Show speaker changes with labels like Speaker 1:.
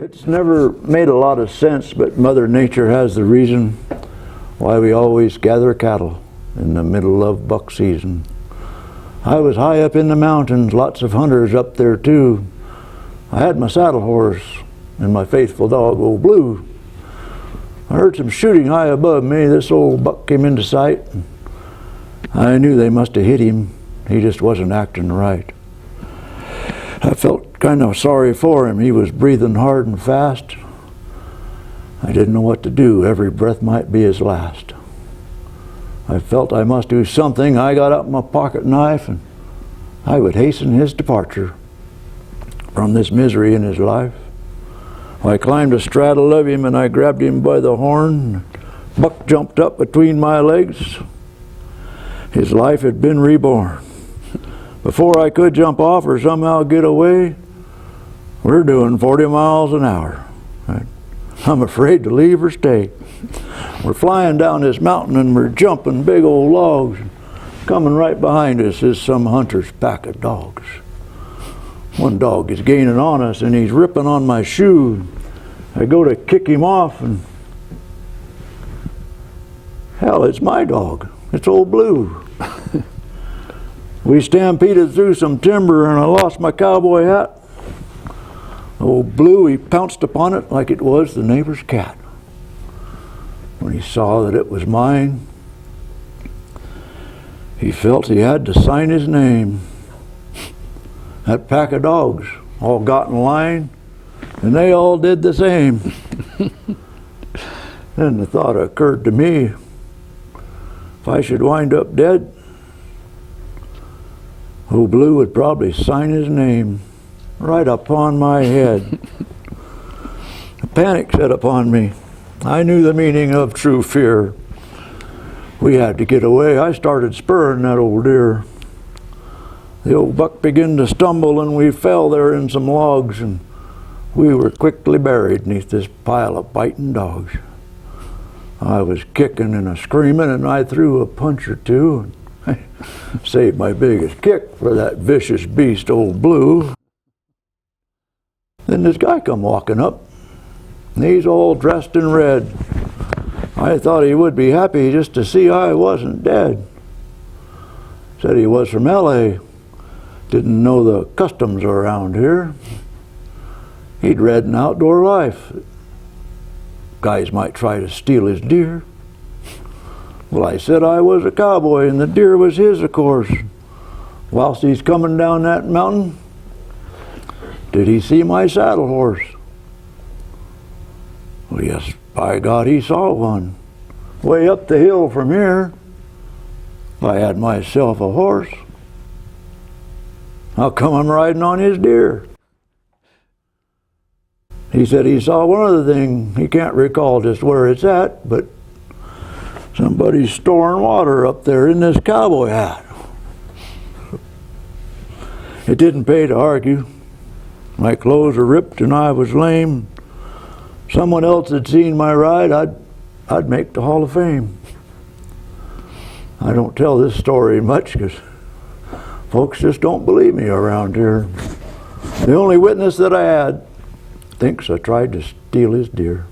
Speaker 1: It's never made a lot of sense, but Mother Nature has the reason why we always gather cattle in the middle of buck season. I was high up in the mountains, lots of hunters up there too. I had my saddle horse and my faithful dog, Old Blue. I heard some shooting high above me. This old buck came into sight. I knew they must have hit him. He just wasn't acting right. I felt kind of sorry for him. He was breathing hard and fast. I didn't know what to do. Every breath might be his last. I felt I must do something. I got out my pocket knife and I would hasten his departure from this misery in his life. I climbed a straddle of him and I grabbed him by the horn. Buck jumped up between my legs. His life had been reborn. Before I could jump off or somehow get away, we're doing 40 miles an hour. I'm afraid to leave or stay. We're flying down this mountain and we're jumping big old logs. Coming right behind us is some hunter's pack of dogs. One dog is gaining on us and he's ripping on my shoe. I go to kick him off and hell, it's my dog. It's Old Blue. We stampeded through some timber and I lost my cowboy hat. Old Blue, he pounced upon it like it was the neighbor's cat. When he saw that it was mine, he felt he had to sign his name. That pack of dogs all got in line and they all did the same. Then the thought occurred to me, if I should wind up dead, Old Blue would probably sign his name right upon my head. A panic set upon me. I knew the meaning of true fear. We had to get away. I started spurring that old deer. The old buck began to stumble and we fell there in some logs and we were quickly buried beneath this pile of biting dogs. I was kicking and screaming and I threw a punch or two. Saved my biggest kick for that vicious beast, Old Blue. Then this guy come walking up. And he's all dressed in red. I thought he would be happy just to see I wasn't dead. Said he was from L.A. Didn't know the customs around here. He'd read an outdoor life. Guys might try to steal his deer. Well, I said I was a cowboy and the deer was his, of course. Whilst he's coming down that mountain, did he see my saddle horse? Well, yes, by God, he saw one. Way up the hill from here, I had myself a horse. How come I'm riding on his deer? He said he saw one other thing. He can't recall just where it's at, but somebody's storing water up there in this cowboy hat. It didn't pay to argue. My clothes were ripped and I was lame. Someone else had seen my ride, I'd make the Hall of Fame. I don't tell this story much because folks just don't believe me around here. The only witness that I had thinks I tried to steal his deer.